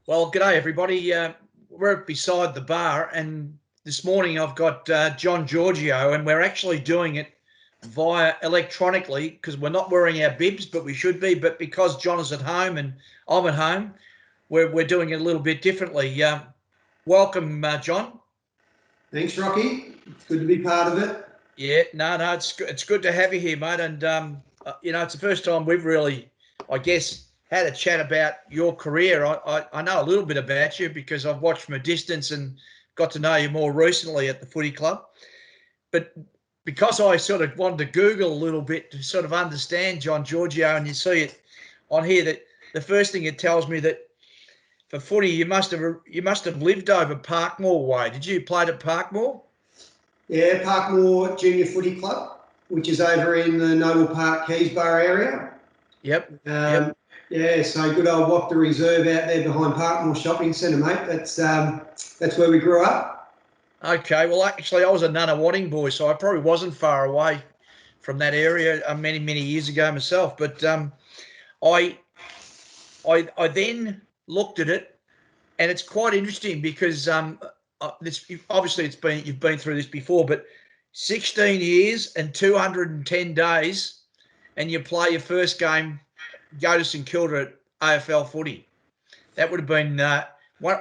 Well, g'day everybody. We're beside the bar, and this morning I've got John Georgiou, and we're actually doing it via electronically because we're not wearing our bibs, but we should be. But because John is at home and I'm at home, we're doing it a little bit differently. Welcome, John. Thanks, Rocky. It's good to be part of it. Yeah, no, it's good to have you here, mate. And it's the first time we've really, I guess, had a chat about your career. I know a little bit about you because I've watched from a distance and got to know you more recently at the footy club. But because I sort of wanted to Google a little bit to sort of understand John Georgiou, and you see it on here, that the first thing it tells me that for footy you must have lived over Parkmore way. Did you play at Parkmore? Yeah, Parkmore Junior Footy Club, which is over in the Noble Park, Keysborough area. Yep. Yeah, so good old Wapta Reserve out there behind Parkmore Shopping Centre, mate. That's where we grew up. Okay, well, actually, I was a Nunawading boy, so I probably wasn't far away from that area many, many years ago myself. But I then looked at it, and it's quite interesting because obviously you've been through this before, but 16 years and 210 days, and you play your first game, go to St Kilda at AFL footy. That would have been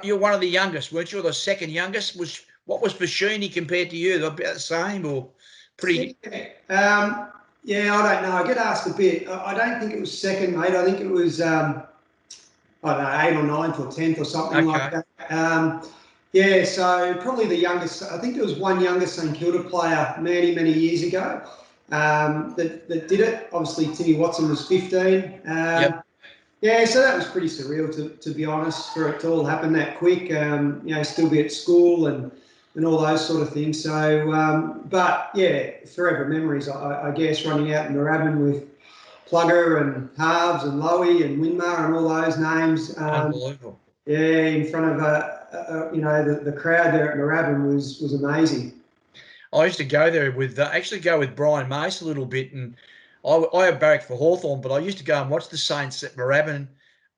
you're one of the youngest, weren't you? Or the second youngest? What was Fashini compared to you? About the same or pretty? Yeah, I don't know. I get asked a bit. I don't think it was second, mate. I think it was I don't know, 8th or 9th or 10th or something like that. Yeah, so probably the youngest. I think there was one younger St Kilda player many, many years ago that did it. Obviously, Timmy Watson was 15. Yep. Yeah, so that was pretty surreal, to be honest, for it to all happen that quick. Still be at school and all those sort of things. So, but yeah, forever memories, I guess, running out in Moorabbin with Plugger and Halves and Lowy and Winmar and all those names. Unbelievable. Yeah, in front of the crowd there at Moorabbin was amazing. I used to go there with Brian Mace a little bit, and I had barracked for Hawthorn, but I used to go and watch the Saints at Moorabbin.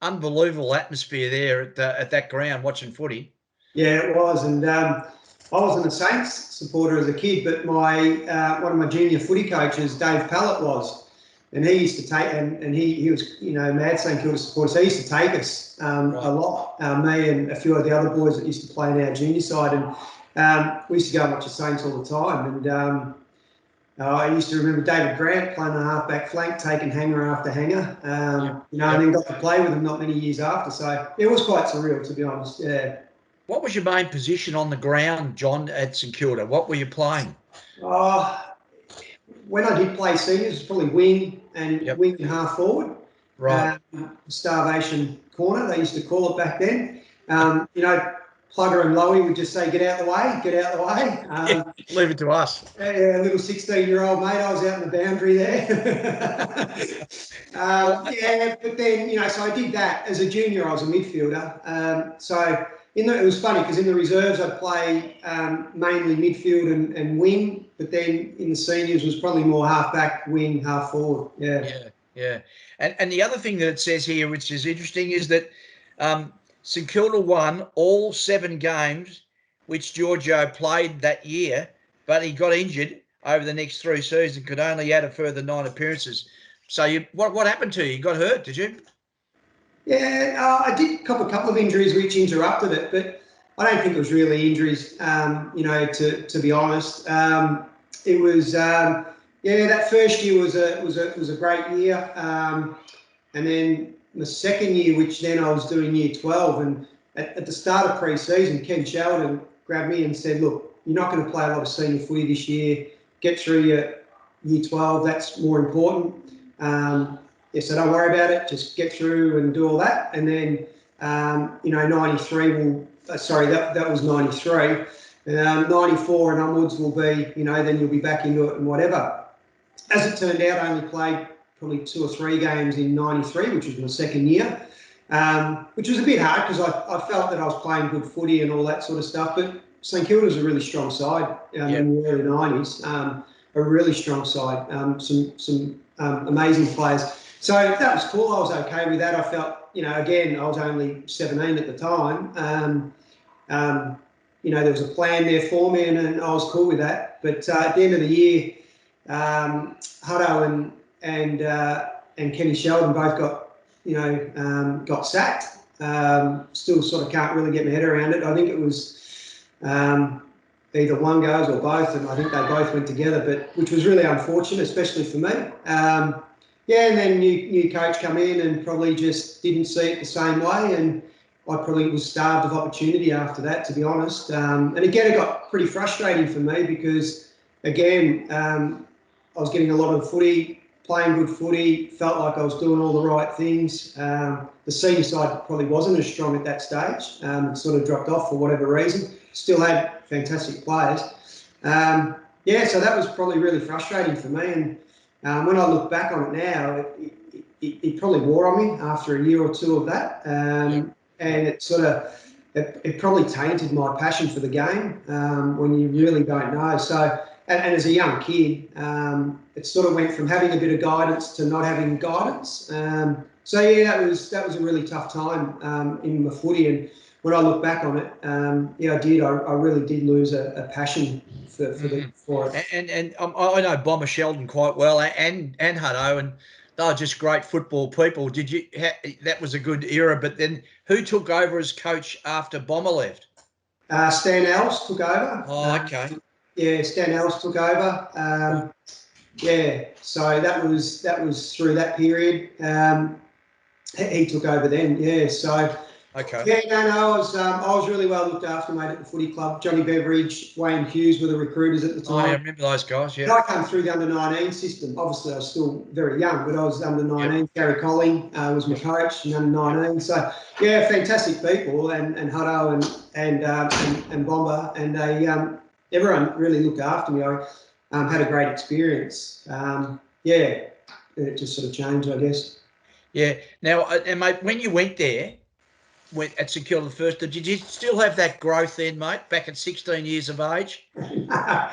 Unbelievable atmosphere there at that ground watching footy. Yeah, it was, and I wasn't a Saints supporter as a kid, but one of my junior footy coaches, Dave Pallett, was. And he used to take, and he was, mad St Kilda supporter, so he used to take us a lot, me and a few of the other boys that used to play in our junior side, and we used to go and watch the Saints all the time. And I used to remember David Grant playing the halfback flank, taking hanger after hanger, and then got to play with him not many years after. So it was quite surreal, to be honest. Yeah. What was your main position on the ground, John, at St Kilda? What were you playing? When I did play seniors, it was probably wing and half forward. Right. Starvation corner, they used to call it back then. Plugger and Lowy would just say, get out the way. Leave it to us. Yeah, a little 16-year-old mate, I was out in the boundary there. But then, so I did that. As a junior, I was a midfielder. So it was funny because in the reserves, I'd play mainly midfield and wing, but then in the seniors was probably more half-back, wing, half-forward. Yeah. And the other thing that it says here, which is interesting, is that St Kilda won all 7 games which Georgiou played that year, but he got injured over the next 3 seasons and could only add a further 9 appearances. So what happened to you? You got hurt, did you? Yeah, I did cop a couple of injuries which interrupted it, but I don't think it was really injuries, to be honest. It was, that first year was a great year. And then the second year, which then I was doing year 12, and at the start of pre-season, Ken Sheldon grabbed me and said, look, you're not going to play a lot of senior footy this year. Get through your year 12, that's more important. So don't worry about it, just get through and do all that. And then, 93 that was 93. 94 and onwards will be, then you'll be back into it and whatever. As it turned out, I only played probably 2 or 3 games in 93, which was my second year, which was a bit hard because I felt that I was playing good footy and all that sort of stuff. But St Kilda was a really strong side in the early 90s, a really strong side, some amazing players. So that was cool. I was okay with that. I felt, again, I was only 17 at the time. There was a plan there for me, and I was cool with that. But at the end of the year, Hutto and Kenny Sheldon both got sacked. Still sort of can't really get my head around it. I think it was either one goes or both, and I think they both went together, which was really unfortunate, especially for me. And then new coach come in and probably just didn't see it the same way, and I probably was starved of opportunity after that, to be honest. And again, it got pretty frustrating for me because, again, I was getting a lot of footy, playing good footy, felt like I was doing all the right things. The senior side probably wasn't as strong at that stage. It sort of dropped off for whatever reason. Still had fantastic players. So that was probably really frustrating for me. And when I look back on it now, it probably wore on me after a year or two of that. And it sort of, it probably tainted my passion for the game when you really don't know. So, and as a young kid, it sort of went from having a bit of guidance to not having guidance. That was a really tough time in my footy. And when I look back on it, I really did lose a passion for it. And I know Bomber Sheldon quite well, and Hutto, and they were just great football people. That was a good era, but then who took over as coach after Bomber left? Stan Ellis took over. Oh, okay. Stan Ellis took over. So that was through that period. He took over then. So. Okay. I was really well looked after, mate, at the footy club. Johnny Beveridge, Wayne Hughes were the recruiters at the time. Oh, I remember those guys, yeah. And I came through the under-19 system. Obviously, I was still very young, but I was under-19. Yep. Gary Colling was my coach in under-19. So, fantastic people, and Hutto and Bomber, and everyone really looked after me. I had a great experience. It just sort of changed, I guess. Yeah. Now, and mate, when you went there, at Secure the First, did you still have that growth then, mate, back at 16 years of age? No, I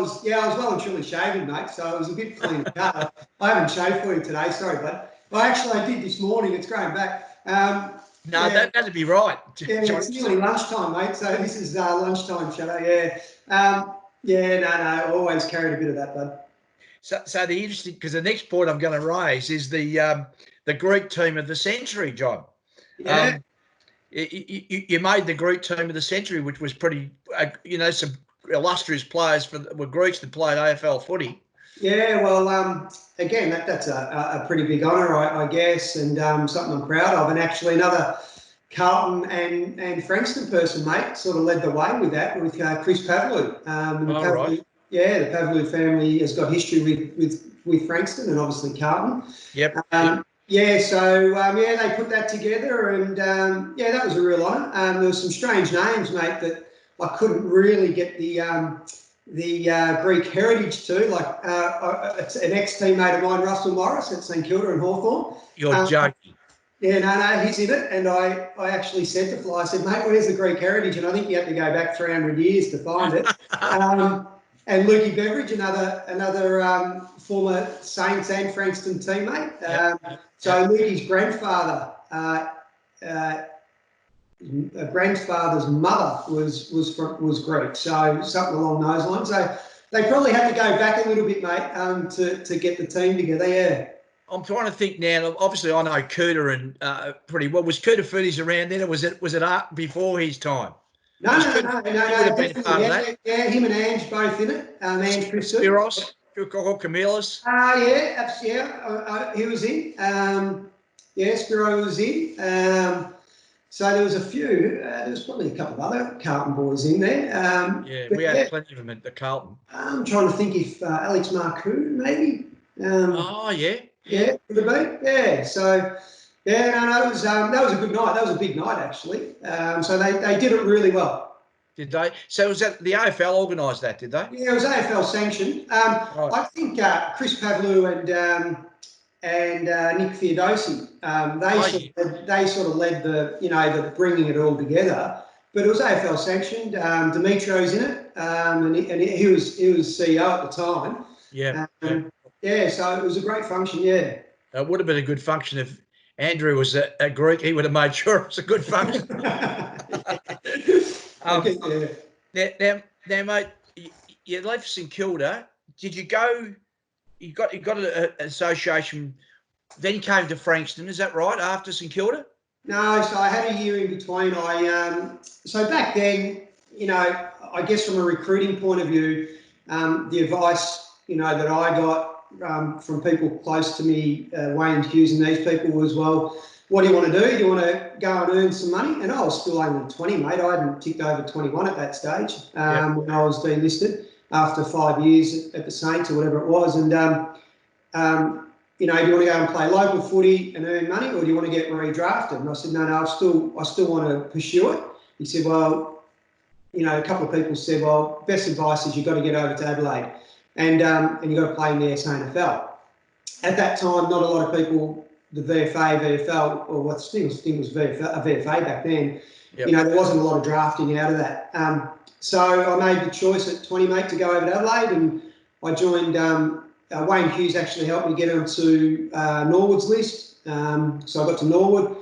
was well and truly shaven, mate, so it was a bit clean cut. I haven't shaved for you today, sorry, bud. Well, actually, I did this morning. It's going back. That'd be right. It's nearly lunchtime, mate, so this is lunchtime shadow, always carried a bit of that, bud. So the interesting, because the next point I'm going to raise is the Greek team of the century, John. Yeah. You made the Greek team of the century, which was pretty, some illustrious players were Greeks that played AFL footy. Yeah, well, again, that's a pretty big honour, I guess, and something I'm proud of. And actually, another Carlton and Frankston person, mate, sort of led the way with that, with Chris Pavlou. Right. Yeah, the Pavlou family has got history with Frankston and obviously Carlton. Yep. They put that together, and that was a real honour. There were some strange names, mate, that I couldn't really get the Greek heritage to. Like it's an ex-teammate of mine, Russell Morris, at St Kilda and Hawthorn. You're joking. Yeah, no, he's in it, and I actually said to Fly, I said, mate, where's the Greek heritage? And I think you have to go back 300 years to find it. And Lukey Beveridge, another former Saints and Frankston teammate. So Lukey's grandfather's mother was Greek, so something along those lines. So they probably had to go back a little bit, mate, to get the team together. Yeah. I'm trying to think now. Obviously, I know Cooter and pretty well. Was Cooter Footies around then, or was it before his time? No. Yeah, him and Ange both in it. Ange Spiros, Camilas. He was in. Spiro was in. So there was a few. There was probably a couple of other Carlton boys in there. We had plenty of them at the Carlton. I'm trying to think if Alex Marcoux, maybe. Yeah, could have been. Yeah. So. That was a good night. That was a big night, actually. So they did it really well. Did they? So was that the AFL organised that? Did they? Yeah, it was AFL sanctioned. Right. I think Chris Pavlou and Nick Theodosi, they sort of led the bringing it all together. But it was AFL sanctioned. Dimitro's in it, and he was CEO at the time. Yeah. Yeah, so it was a great function, yeah. It would have been a good function if Andrew was a Greek. He would have made sure it was a good function. Okay, yeah. Now, mate, you left St Kilda. Did you go? You got an association. Then you came to Frankston. Is that right? After St Kilda? No, so I had a year in between. So back then, I guess from a recruiting point of view, the advice, that I got from people close to me, Wayne Hughes and these people was, well, what do you want to do? Do you want to go and earn some money? And I was still only 20, mate. I hadn't ticked over 21 at that stage when I was delisted after 5 years at the Saints or whatever it was. And, do you want to go and play local footy and earn money, or do you want to get redrafted? And I said, no, I still want to pursue it. He said, well, a couple of people said, well, best advice is you've got to get over to Adelaide and you've got to play in the SANFL. At that time, not a lot of people, the VFA, VFL, or what the thing was VFA back then, there wasn't a lot of drafting out of that. So I made the choice at 20, mate, to go over to Adelaide, and I joined Wayne Hughes actually helped me get onto Norwood's list. So I got to Norwood.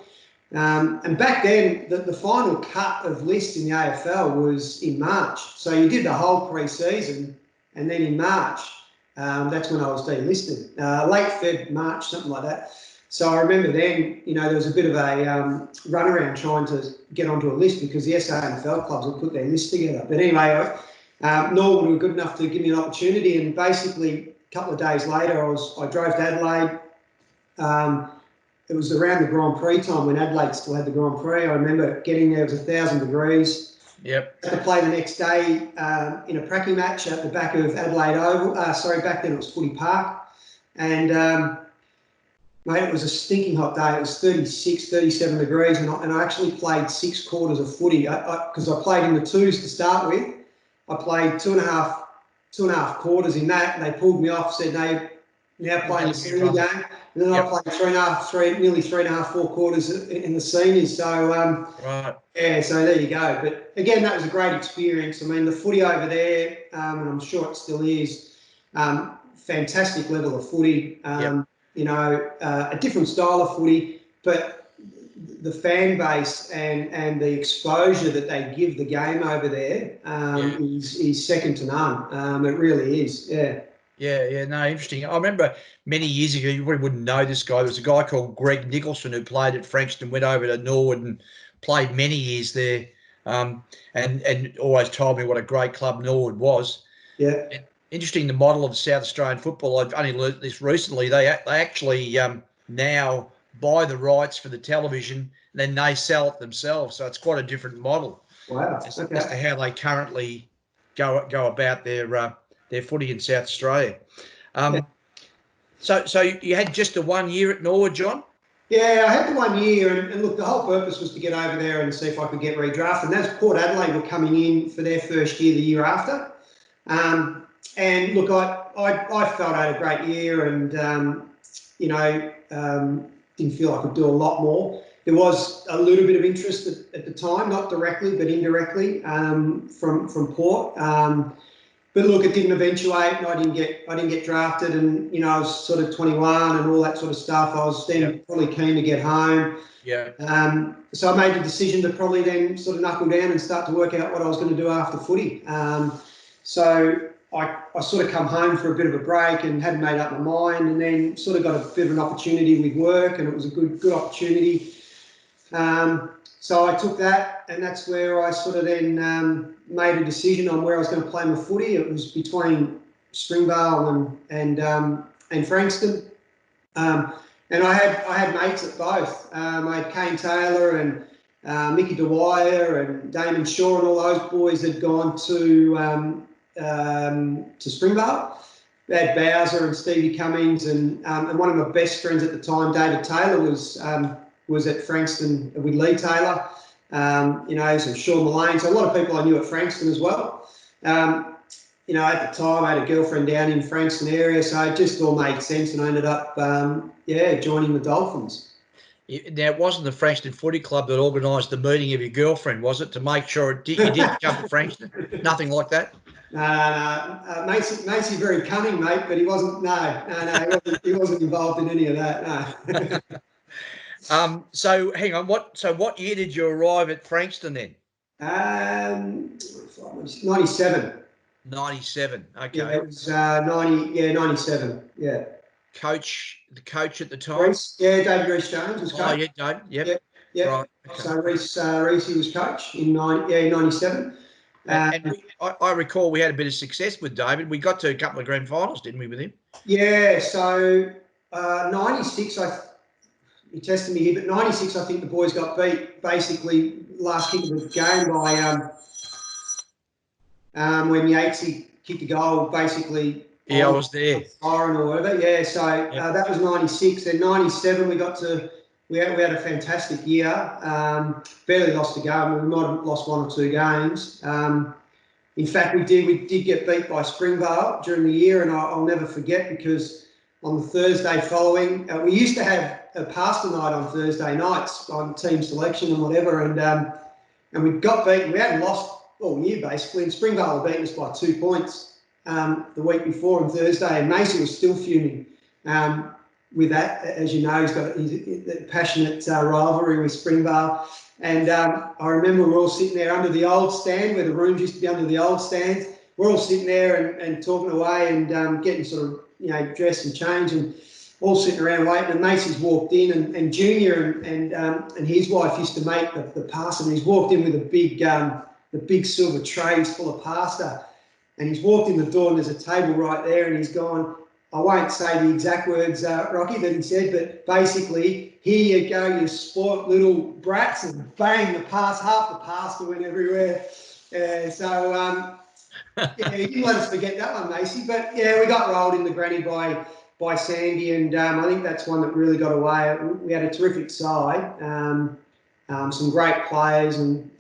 And back then, the final cut of list in the AFL was in March. So you did the whole pre-season, and then in March, that's when I was delisted. Late Feb, March, something like that. So I remember then, there was a bit of a runaround trying to get onto a list because the SANFL clubs would put their list together. But anyway, Norwood were good enough to give me an opportunity, and basically a couple of days later, I drove to Adelaide. It was around the Grand Prix time when Adelaide still had the Grand Prix. I remember getting there, it was 1,000 degrees. Yep. I had to play the next day in a pracky match at the back of Adelaide Oval. Back then it was Footy Park. And, mate, it was a stinking hot day. It was 36, 37 degrees. And I actually played 6 quarters of footy because I played in the twos to start with. I played two and a half quarters in that, and they pulled me off, said, no, now playing the senior game. And then I played nearly 3.5, 4 quarters in the seniors. So, yeah, so there you go. But again, that was a great experience. I mean, the footy over there, and I'm sure it still is, fantastic level of footy, a different style of footy, but the fan base and the exposure that they give the game over there is second to none. It really is, yeah. Yeah, no, interesting. I remember many years ago, you probably wouldn't know this guy. There was a guy called Greg Nicholson who played at Frankston, went over to Norwood and played many years there, and always told me what a great club Norwood was. Yeah. And interesting, the model of South Australian football. I've only learnt this recently. They actually now buy the rights for the television, and then they sell it themselves. So it's quite a different model. Wow. As to how they currently go about their footy in South Australia. So you had just the 1 year at Norwood, John? Yeah, I had the 1 year, and look, the whole purpose was to get over there and see if I could get redrafted. And that's Port Adelaide were coming in for their first year the year after. And look, I felt I had a great year, and didn't feel I could do a lot more. There was a little bit of interest at the time, not directly but indirectly, from Port. But look, it didn't eventuate, and I didn't get drafted, and I was sort of 21 and all that sort of stuff. I was then probably keen to get home. Yeah. So I made the decision to probably then sort of knuckle down and start to work out what I was going to do after footy. So I sort of come home for a bit of a break and hadn't made up my mind, and then sort of got a bit of an opportunity with work, and it was a good opportunity. So I took that, and that's where I sort of then made a decision on where I was going to play my footy. It was between Springvale and Frankston, and I had mates at both. I had Kane Taylor and Mickey Dwyer and Damon Shaw, and all those boys had gone to Springvale. We had Bowser and Stevie Cummings, and one of my best friends at the time, David Taylor, was at Frankston with Lee Taylor, some Sean Mullane. So a lot of people I knew at Frankston as well. At the time I had a girlfriend down in Frankston area, so it just all made sense, and I ended up, joining the Dolphins. Now, it wasn't the Frankston Footy Club that organised the meeting of your girlfriend, was it, to make sure you did come to Frankston? Nothing like that? Macy very cunning, mate, but he wasn't. No, he wasn't involved in any of that. No. So hang on. What year did you arrive at Frankston then? 97. 97. Okay. Yeah, it was 90. Yeah, 97. Yeah. The coach at the time. Reece, yeah, David Reece Jones was coach. Oh yeah, David. Yep. Yeah. Right. Okay. So Reece was coach in 97. And I recall we had a bit of success with David. We got to a couple of grand finals, didn't we, with him? Yeah. So 96, he tested me here, but 96, I think the boys got beat basically last kick of the game by when Yatesy kicked a goal, basically. Yeah, I was there. Siren or whatever. Yeah. So that was 96. Then 97, we had a fantastic year. Barely lost a game. We might have lost one or two games. In fact, we did get beat by Springvale during the year, and I'll never forget, because on the Thursday following, we used to have a pastor night on Thursday nights on team selection and whatever, and we got beaten. We hadn't lost all year basically, and Springvale had beaten us by 2 points the week before on Thursday, and Macy was still fuming with that. As you know, he's got a passionate rivalry with Springvale. And I remember we're all sitting there under the old stand, where the rooms used to be under the old stands. We're all sitting there and talking away and getting sort of, dressed and changed, and all sitting around waiting. And Macy's walked in, and Junior and his wife used to make the pasta. And he's walked in with the big silver trays full of pasta. And he's walked in the door, and there's a table right there, and he's gone, I won't say the exact words, Rocky, that he said, but basically, here you go, you sport little brats, and bang, half the pasta went everywhere. So he didn't let us forget that one, Macy. But yeah, we got rolled in the granny by Sandy, and I think that's one that really got away. We had a terrific side, some great players, and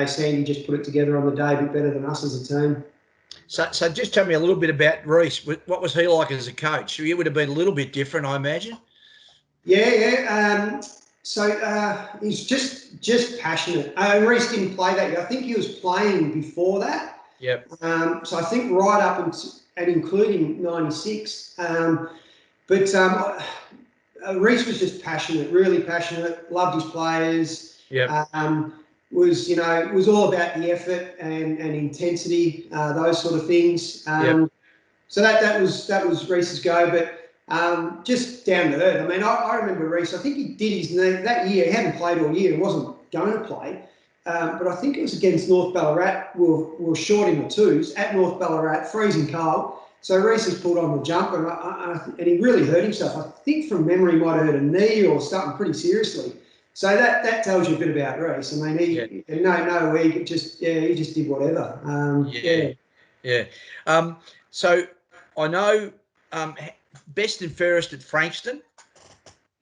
Sandy just put it together on the day a bit better than us as a team. So just tell me a little bit about Reece. What was he like as a coach? He would have been a little bit different, I imagine. Yeah. So he's just passionate. Reece didn't play that year. I think he was playing before that. Yep. So I think right up and including 96. But Reece was just passionate, really passionate. Loved his players. Yeah. It was all about the effort and intensity, those sort of things. So that was Reece's go, but just down to earth. I mean, I remember Reece. I think he did his knee that year. He hadn't played all year. He wasn't going to play, but I think it was against North Ballarat. We were short in the twos at North Ballarat, freezing cold. So Reece has pulled on the jumper, and he really hurt himself. I think from memory, he might have hurt a knee or something pretty seriously. So that tells you a bit about Reece. I mean, he just did whatever. So I know best and fairest at Frankston.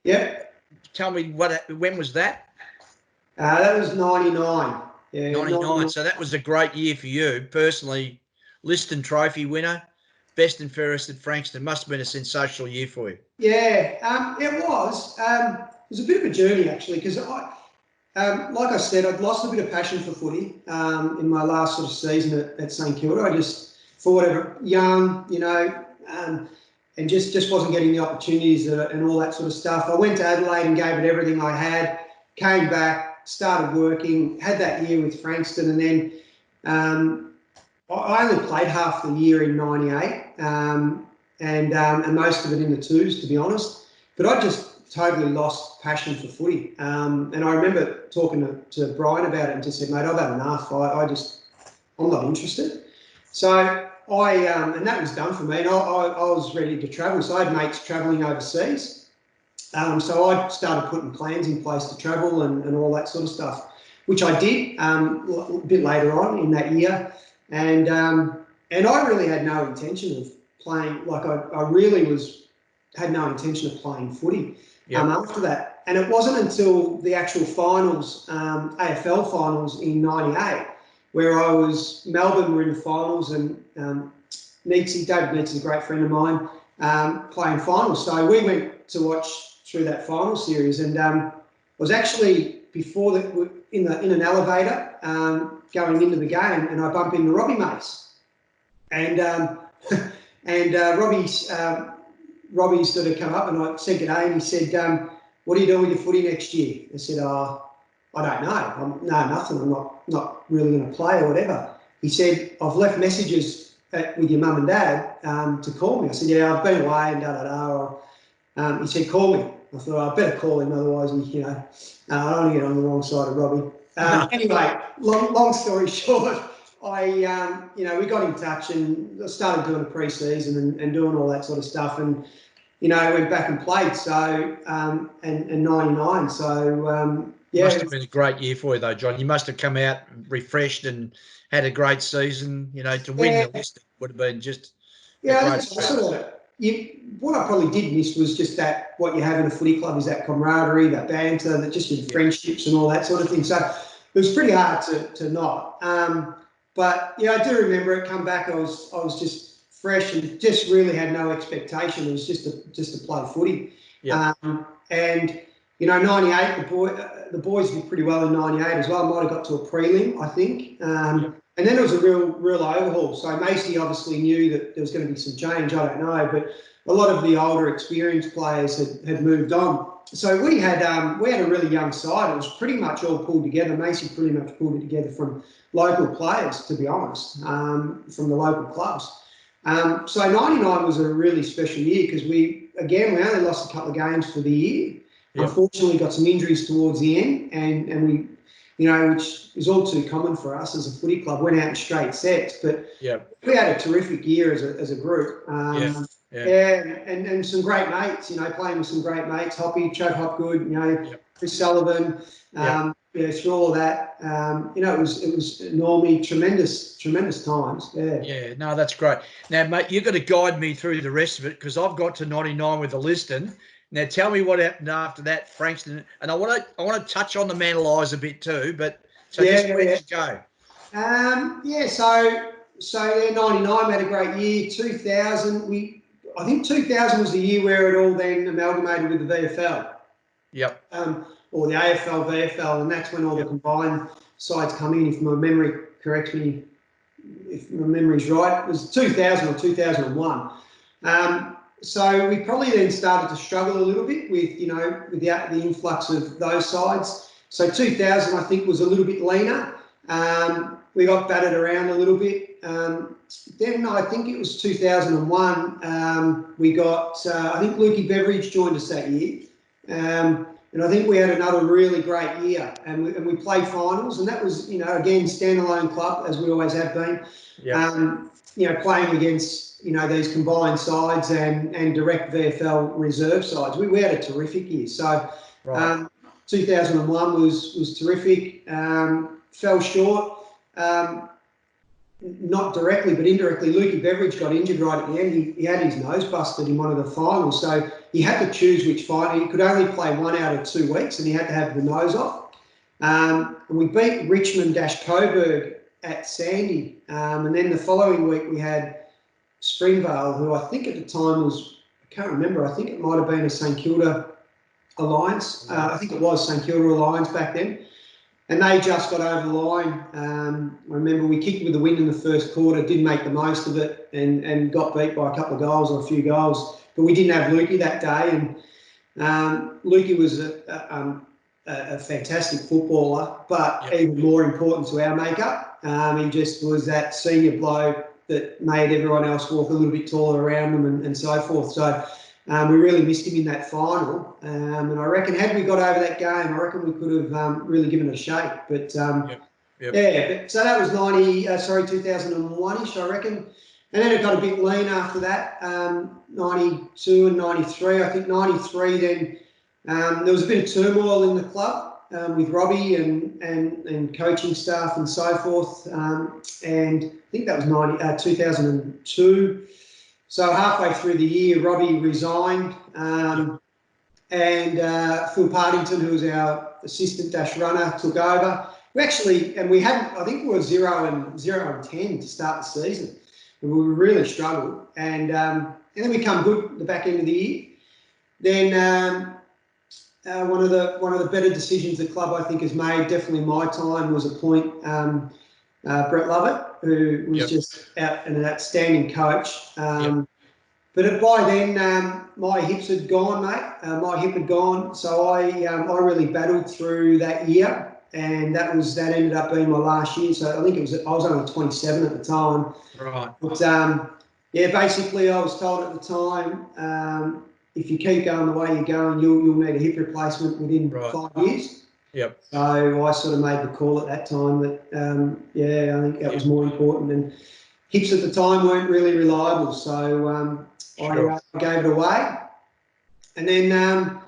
Yeah. Tell me when was that? That was 99. Yeah. 99. So that was a great year for you personally. Liston Trophy winner, best and fairest at Frankston. Must have been a sensational year for you. Yeah, it was. It was a bit of a journey, actually, because like I said, I'd lost a bit of passion for footy in my last sort of season at St Kilda. I just, for whatever, young, and just wasn't getting the opportunities and all that sort of stuff. I went to Adelaide and gave it everything I had, came back, started working, had that year with Frankston, and then I only played half the year in 98 and most of it in the twos, to be honest. But I just totally lost passion for footy. And I remember talking to Brian about it and just said, mate, I've had enough. I'm not interested. So and that was done for me. And I was ready to travel. So I had mates travelling overseas. So I started putting plans in place to travel and all that sort of stuff, which I did a bit later on in that year. And I really had no intention of playing. Like I really had no intention of playing footy. After that. And it wasn't until the actual finals, AFL finals in 98, where Melbourne were in the finals, and David Neitz is a great friend of mine, playing finals. So we went to watch through that final series, and I was actually before in an elevator going into the game, and I bumped into Robbie Mace. And and Robbie sort of come up and I said good day, and he said, "What are you doing with your footy next year?" I said, "Oh, I don't know. Nothing. I'm not really going to play or whatever." He said, "I've left messages with your mum and dad to call me." I said, "Yeah, I've been away and da da da." He said, "Call me." I thought, I better call him, otherwise, I don't want to get on the wrong side of Robbie. Anyway, long story short, we got in touch and started doing a pre-season and doing all that sort of stuff, and went back and played. So and 99. So yeah, must have been a great year for you though, John. You must have come out refreshed and had a great season. To win the Liston would have been just a great. What I probably did miss was just that, what you have in a footy club is that camaraderie, that banter, that just your friendships and all that sort of thing. So it was pretty hard to not. But yeah, I do remember it. Come back, I was just fresh and just really had no expectation. It was just to play footy. Yeah. And 98, the boys did pretty well in 98 as well. Might have got to a prelim, I think. And then it was a real overhaul. So Macy obviously knew that there was going to be some change. I don't know, but a lot of the older, experienced players had moved on. So we had a really young side. It was pretty much all pulled together. Macy pretty much pulled it together from local players, to be honest, from the local clubs. So 99 was a really special year because we only lost a couple of games for the year. Yep. Unfortunately, got some injuries towards the end, and we, which is all too common for us as a footy club, went out in straight sets. But we had a terrific year as a group. And some great mates, playing with some great mates, Hoppy, Chad Hopgood, Chris Sullivan, through all of that. It was Normie, tremendous times. Yeah, no, that's great. Now, mate, you've got to guide me through the rest of it because I've got to 99 with the Liston. Now, tell me what happened after that, Frankston. And I want to touch on the Manalise a bit too, but just where did you go? So 99, we had a great year. 2000, I think 2000 was the year where it all then amalgamated with the VFL. Yep. Or the AFL, VFL, and that's when all the combined sides come in. If my memory corrects me, if my memory's right, it was 2000 or 2001. So we probably then started to struggle a little bit with the influx of those sides. So 2000, I think, was a little bit leaner. We got battered around a little bit. Then I think it was 2001. We got, I think Lukey Beveridge joined us that year. And I think we had another really great year. And we played finals. And that was, again, standalone club, as we always have been. Yep. Playing against, these combined sides and direct VFL reserve sides. We had a terrific year. So 2001 was terrific. Fell short. Not directly, but indirectly, Lukey Beveridge got injured right at the end. He had his nose busted in one of the finals, so he had to choose which final. He could only play 1 out of 2 weeks, and he had to have the nose off. And we beat Richmond-Coburg at Sandy, and then the following week we had Springvale, who I think at the time was, I can't remember, I think it might have been a St Kilda Alliance. I think it was St Kilda Alliance back then. And they just got over the line. I remember we kicked with the wind in the first quarter, didn't make the most of it, and got beat by a couple of goals or a few goals. But we didn't have Lukey that day, and Lukey was a fantastic footballer, but even more important to our makeup. He just was that senior bloke that made everyone else walk a little bit taller around them and so forth. So we really missed him in that final, and I reckon had we got over that game, I reckon we could have really given it a shake. But so that was 2001-ish, I reckon. And then it got a bit lean after that, 92 and 93. I think 93 then there was a bit of turmoil in the club with Robbie and coaching staff and so forth. And I think that was 2002. So halfway through the year, Robbie resigned, and Phil Partington, who was our assistant-runner, took over. I think we were 0-10 to start the season, and we really struggled. And then we come good at the back end of the year. Then one of the better decisions the club, I think, has made, definitely in my time, was appoint Brett Lovett, who was just an outstanding coach. But by then, my hips had gone, mate. My hip had gone, so I really battled through that year, and that ended up being my last year. So I think I was only 27 at the time. Right. But basically, I was told at the time, if you keep going the way you're going, you'll need a hip replacement within 5 years. Yep. So I sort of made the call at that time that I think that was more important. And hips at the time weren't really reliable, so I gave it away. And then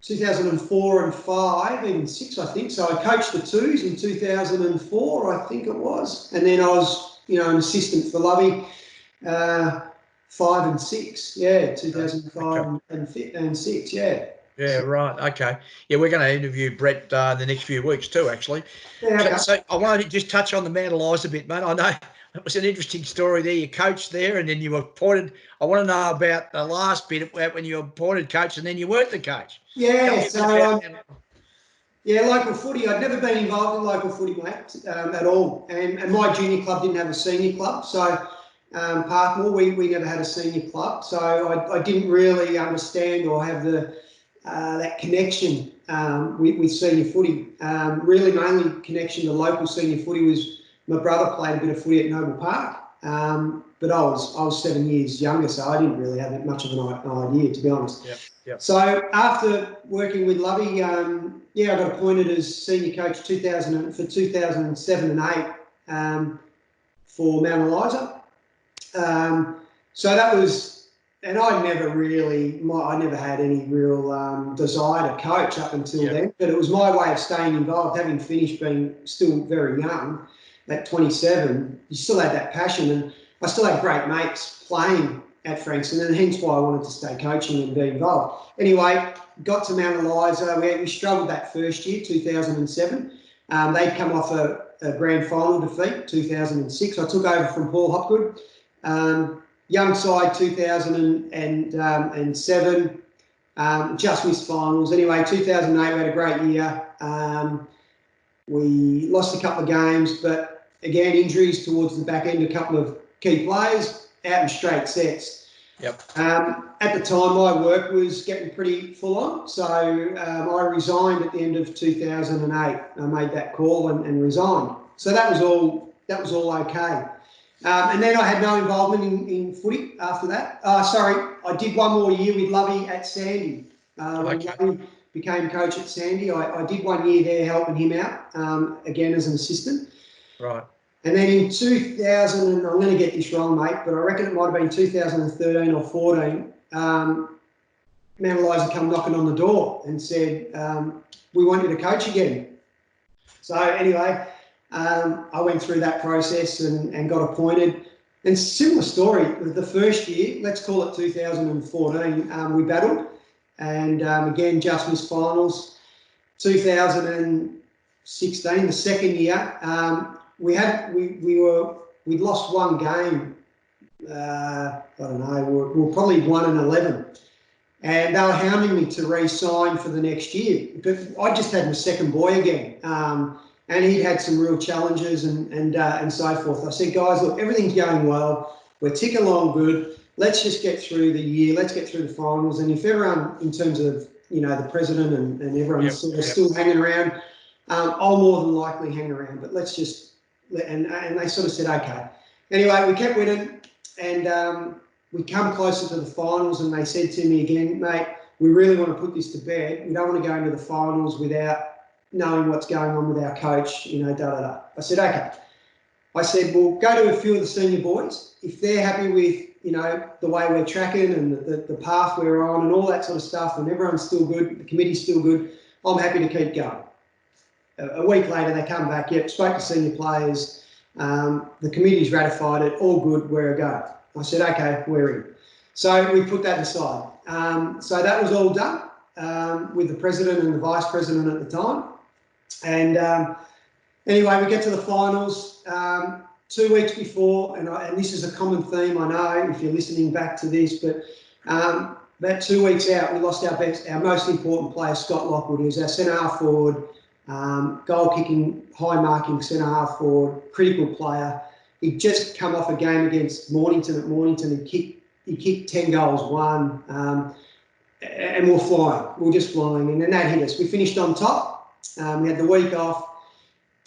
2004 and 5 and 6, I think. So I coached the twos in 2004, I think it was. And then I was, an assistant for Lovey 5 and 6. Yeah, 2005 and 6. Yeah. Yeah, right. Okay. Yeah, we're going to interview Brett the next few weeks too, actually. Yeah, okay. So I wanted to just touch on the Mandal Eyes a bit, mate. I know it was an interesting story there. You coached there and then you were appointed. I want to know about the last bit about when you were appointed coach and then you weren't the coach. Yeah, so local footy. I'd never been involved in local footy, mate, at all. And my junior club didn't have a senior club. So Parkmore, we never had a senior club. So I didn't really understand or have that connection with senior footy. Really, mainly connection to local senior footy was my brother played a bit of footy at Noble Park, but I was 7 years younger, so I didn't really have that much of an idea, to be honest. Yep. So after working with Lovey, I got appointed as senior coach for 2007 and 8 for Mount Eliza. So that was. And I never had any real desire to coach up until then, but it was my way of staying involved, having finished being still very young, at 27, you still had that passion, and I still had great mates playing at Frankston, and hence why I wanted to stay coaching and be involved. Anyway, got to Mount Eliza, we struggled that first year, 2007. They'd come off a grand final defeat, 2006. I took over from Paul Hopgood. Young side 2007, just missed finals. Anyway, 2008 we had a great year. We lost a couple of games, but again, injuries towards the back end, a couple of key players out in straight sets. Yep. At the time, my work was getting pretty full on, so I resigned at the end of 2008. I made that call and resigned. So that was all okay. And then I had no involvement in footy after that. I did one more year with Lovey at Sandy. When Lovey became coach at Sandy, I did 1 year there helping him out, again as an assistant. Right. And then in 2000, I'm going to get this wrong, mate, but I reckon it might have been 2013 or 14, Mount Eliza come knocking on the door and said, we want you to coach again. So anyway, I went through that process and got appointed. And similar story, the first year, let's call it 2014, we battled and again just missed finals. 2016, the second year, we'd lost one game. I don't know, we were probably 1-11. And they were hounding me to re-sign for the next year. But I just had my second boy again. And he'd had some real challenges and so forth. I said, guys, look, everything's going well. We're ticking along good. Let's just get through the year. Let's get through the finals. And if everyone, in terms of, the president and everyone's sort of still hanging around, I'll more than likely hang around. But let's just, and they sort of said, okay. Anyway, we kept winning and we come closer to the finals and they said to me again, mate, we really want to put this to bed. We don't want to go into the finals without knowing what's going on with our coach, I said, okay. I said, well, go to a few of the senior boys. If they're happy with, the way we're tracking and the path we're on and all that sort of stuff, and everyone's still good, the committee's still good, I'm happy to keep going. A week later, they come back, spoke to senior players, the committee's ratified it, all good, we're a go. I said, okay, we're in. So we put that aside. So that was all done with the president and the vice president at the time. And anyway, we get to the finals 2 weeks before, and this is a common theme, I know, if you're listening back to this, but about 2 weeks out, we lost our most important player, Scott Lockwood, who was our centre half forward, goal kicking, high marking centre half forward, critical player. He'd just come off a game against Mornington at Mornington. He kicked 10 goals, won, and we're flying. We're just flying, and then that hit us. We finished on top. We had the week off,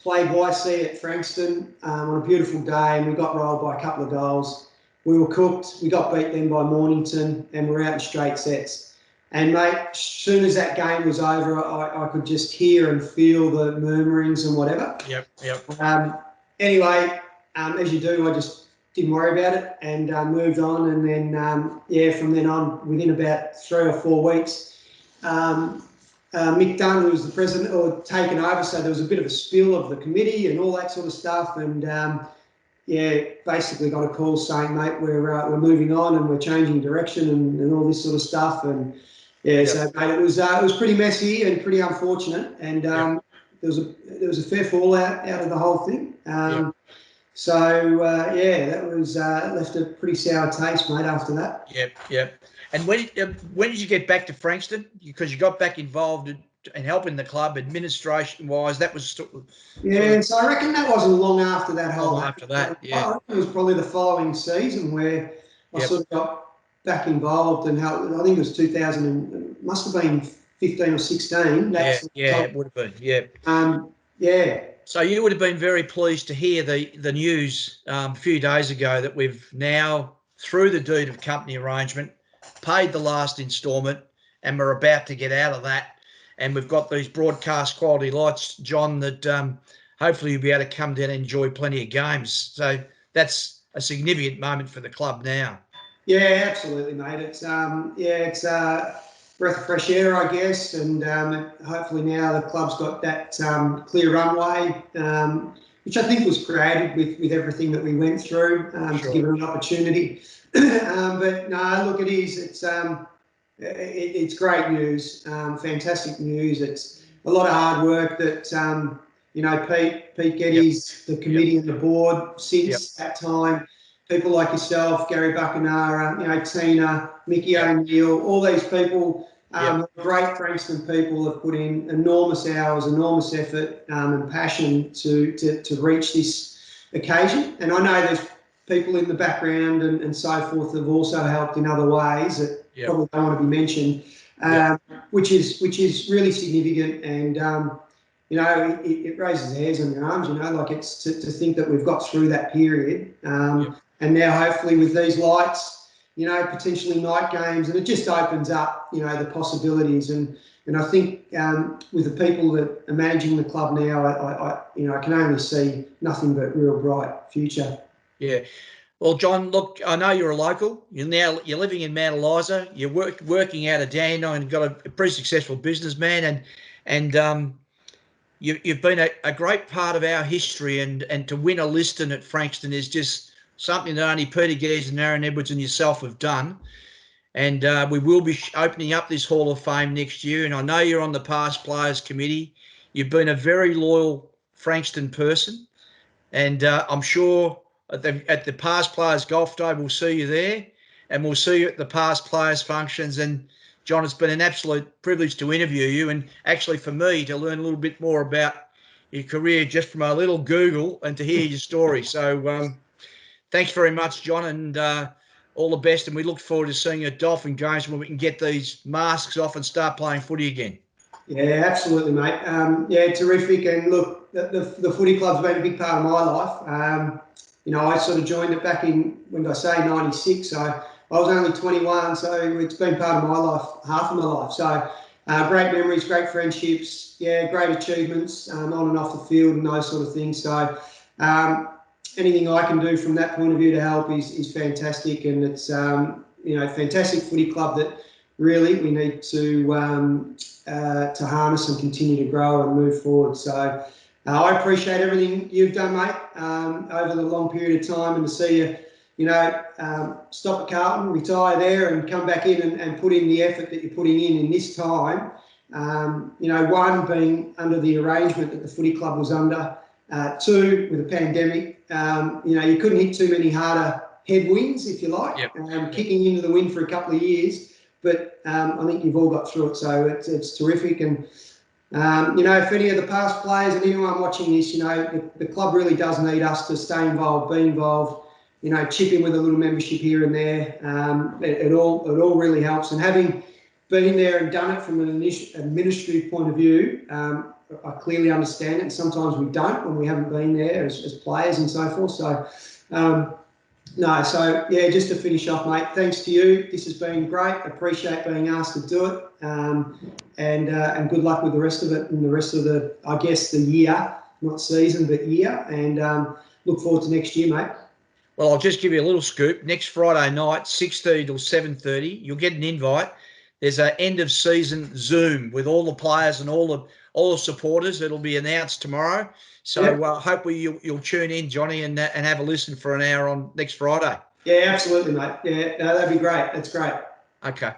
played YC at Frankston on a beautiful day, and we got rolled by a couple of goals. We were cooked. We got beat then by Mornington, and we're out in straight sets. And mate, as soon as that game was over, I could just hear and feel the murmurings and whatever. Yep. Anyway, as you do, I just didn't worry about it and moved on. And then, from then on, within about 3 or 4 weeks, Mick Dunn, who was the president, or taken over. So there was a bit of a spill of the committee and all that sort of stuff. And basically got a call saying, mate, we're moving on and we're changing direction and all this sort of stuff. And so mate, it was pretty messy and pretty unfortunate. And there was a fair fallout out of the whole thing. So that was left a pretty sour taste, mate, after that. Yep. And when did you get back to Frankston? Because you got back involved in helping the club administration-wise. That was so I reckon that wasn't long after that whole. After that, I reckon it was probably the following season where I sort of got back involved and helped. I think it was 2000 and it must have been 15 or 16. It would have been. So you would have been very pleased to hear the news a few days ago that we've now, through the deed of company arrangement, paid the last instalment, and we're about to get out of that. And we've got these broadcast quality lights, John, that hopefully you'll be able to come down and enjoy plenty of games. So that's a significant moment for the club now. Yeah, absolutely, mate. It's a breath of fresh air, I guess, and hopefully now the club's got that clear runway, which I think was created with everything that we went through to give it an opportunity. But no, look, it's great news, fantastic news. It's a lot of hard work that Pete Geddes, the committee and the board since that time. People like yourself, Gary Buckenara, Tina, Mickey O'Neill, all these people, great Frankston people, have put in enormous hours, enormous effort and passion to reach this occasion. And I know there's people in the background and so forth have also helped in other ways that probably don't want to be mentioned, which is really significant. And it raises hairs on your arms. It's to think that we've got through that period, and now hopefully with these lights, potentially night games, and it just opens up the possibilities. And I think with the people that are managing the club now, I can only see nothing but real bright future. Yeah. Well, John, look, I know you're a local. You're living in Mount Eliza. You're working out of Dandenong and got a pretty successful businessman, and you've been a great part of our history. And to win a Liston at Frankston is just something that only Peter Geddes and Aaron Edwards and yourself have done. And we will be opening up this Hall of Fame next year. And I know you're on the Past Players Committee. You've been a very loyal Frankston person, and I'm sure at the Past Players Golf Day, we'll see you there, and we'll see you at the Past Players functions. And John, it's been an absolute privilege to interview you, and actually for me to learn a little bit more about your career just from a little Google and to hear your story. So thanks very much, John, and all the best. And we look forward to seeing you at Dolphin games when we can get these masks off and start playing footy again. Yeah, absolutely, mate. Terrific. And look, the footy club's been a big part of my life. I sort of joined it back in, when I say 96, so I was only 21, so it's been part of my life, half of my life. So great memories, great friendships, great achievements on and off the field and those sort of things. So anything I can do from that point of view to help is fantastic, and it's fantastic footy club that really we need to harness and continue to grow and move forward. So I appreciate everything you've done, mate, over the long period of time, and to see you, stop at Carlton, retire there, and come back in and put in the effort that you're putting in this time. One, being under the arrangement that the footy club was under. Two, with a pandemic, you couldn't hit too many harder headwinds, if you like, kicking into the wind for a couple of years. But I think you've all got through it, so it's terrific. And You know, if any of the past players and anyone watching this, you know, the club really does need us to stay involved, be involved, you know, chip in with a little membership here and there. It all really helps. And having been there and done it from an administrative point of view, I clearly understand it. And sometimes we don't when we haven't been there as players and so forth. So, no, so yeah, just to finish off, mate, thanks to you. This has been great. Appreciate being asked to do it. And good luck with the rest of it and the rest of the, I guess, the year, not season, but year. And look forward to next year, mate. Well, I'll just give you a little scoop. Next Friday night, 6:30 till 7:30, you'll get an invite. There's an end of season Zoom with all the players and all the supporters. It'll be announced tomorrow. So Yep. hopefully you'll tune in, Johnny, and have a listen for an hour on next Friday. Yeah, absolutely, mate. Yeah, no, that'd be great. That's great. Okay.